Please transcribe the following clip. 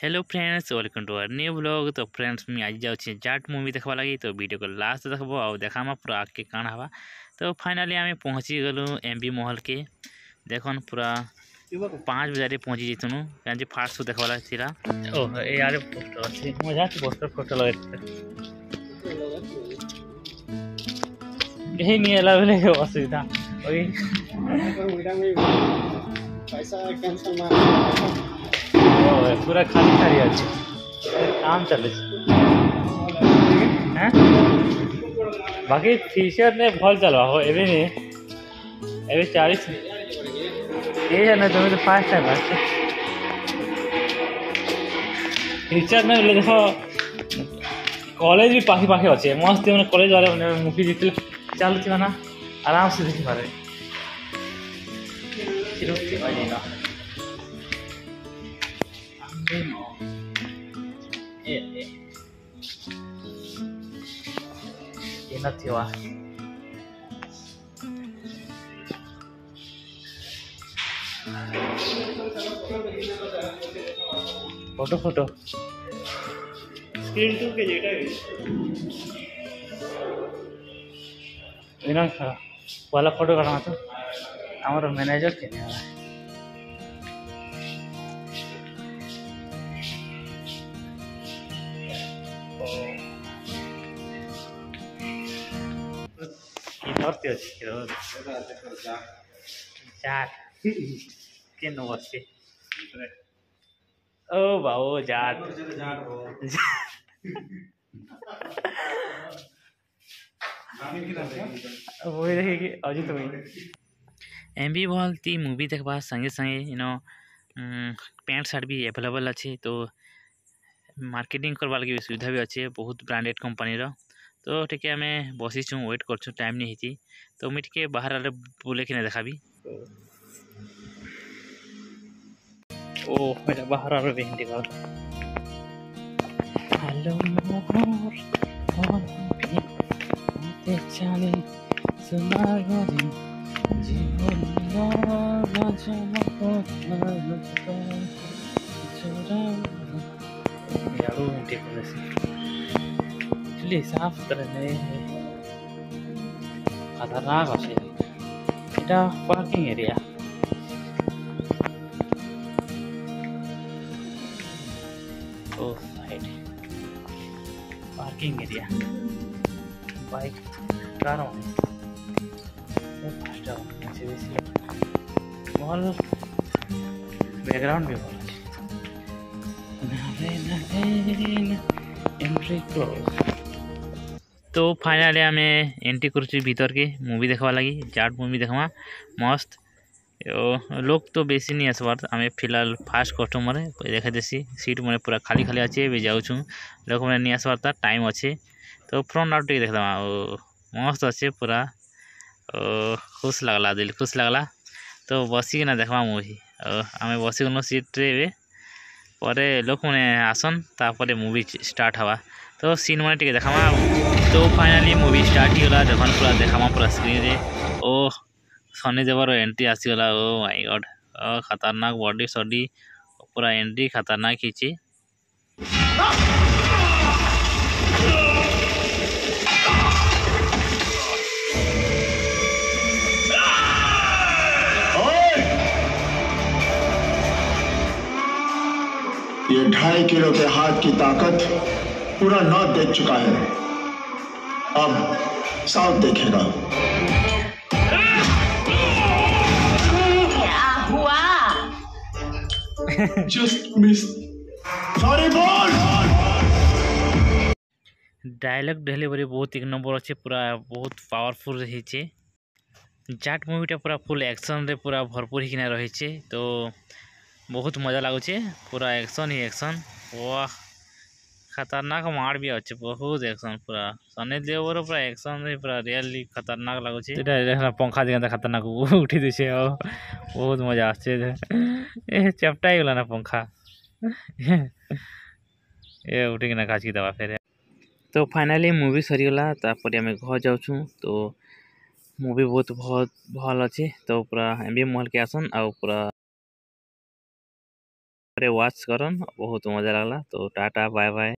Hello friends, welcome to our new blog. तो friends मुझे आज जाऊँ जाट मूवी देखा लगी, तो वीडियो को लास्ट देखो और देखा पूरा आगे काण हवा। तो फाइनाली आम पहुँची गलु एमबी मॉल के। देखन पूरा 5 बजे पहुँची जाइतुनु कहीं फास्ट शो देखा था। ओह यार पोस्टर अच्छे मजा पोस्टर फोटो लगे यही नहीं है बोले असुविधा पूरा खाली खाली अच्छे काम चले बाकी फीचर ने भल चलवा हो एवं नहीं एवं 40 ये जाना तुम तो फास्ट टाइम आसे फीचर ने देखो कॉलेज भी पाखी पाखी अच्छे मस्त कॉलेज वाले मुवी जीतले चलुवा ना आराम से देखी पारे फोटो फोटो स्क्रीन 2 के जेटा इना वाला फोटो काढा तो हमारा मैनेजर के ओ बाबू जाट वही देखेगी अजित एमबी मॉल ती मूवी देखा संगे संगे पैंट सार्ट भी एवेलेबल अच्छे। तो मार्केटिंग करवा लगे सुविधा भी अच्छे बहुत ब्रांडेड कंपनी रो। तो टे आम बसीचु वेट कर टाइम नहीं थी तो मुझे टे बाहर आले बुले कि देखा भी ओ मेरा बाहर आले बेहंती कर हेलो मोर ते चले सुनार गरी जीवन यारो बेहंती कर साफ तरह खतरनाक अच्छे এটা পার্কিং এরিয়া ও side parking area bike car mall background भी बहुत एंट्री क्लोज। तो फाइनाली आम एंट्री कर भीतर के मूवी देखा लगी जाट मूवी देखा मस्त लोग तो बेसी नहीं आसबार आम फिलहाल फास्ट कस्टमर देखा देसी सीट मैंने पूरा खाली खाली अच्छे जाऊँ लोक मैंने नहीं आसबार था टाइम अच्छे। तो फ्रंट आउट टे देखा मस्त अच्छे पूरा खुश लगला दिल खुश लगला। तो बसिकिना देखा मूवी आम बसिगल सीट रे पर लोक मैंने आसन तापर मूवी स्टार्ट हवा। तो सीन मैंने टे देखा तो फाइनाली मूवी स्टार्ट होगा देखन पूरा देखा पूरा स्क्रीन रे ओ सनी देवर एंट्री आसीगला। ओ माय गॉड खतरनाक बॉडी सडी पूरा एंट्री खतरनाक खींची ये 2.5 किलो के हाथ की ताकत पूरा नॉर्थ देख चुका है, अब साउथ देखेगा। क्या हुआ? Just missed. Sorry बोल। डायलॉग डिलीवरी बहुत एक नंबर अच्छे पूरा बहुत पावरफुल रही जाट मूवीटा पूरा फुल एक्शन रे पूरा भरपूर होना रही। तो बहुत मजा लगुचे पूरा एक्शन ही एक्शन वाह खतरनाक मार भी अच्छे बहुत एक्शन पूरा सनी देओवर पूरा एक्शन पूरा रियली खतरनाक लगुचे पंखा दिखा खतरनाक उठी दीचे बहुत मजा आसे चेपटा गला ना पंखा ये उठिकिना काचिकी दवा फिर। तो फाइनाली मूवी सरीगला तापर आम घर जाऊँ। तो मूवी बहुत भल अच्छे। तो पूरा एमबी मॉल के आसन आ पूरा ওয়াচ করুন, বহুত মজা লাগলা। তো টাটা, বাই বাই।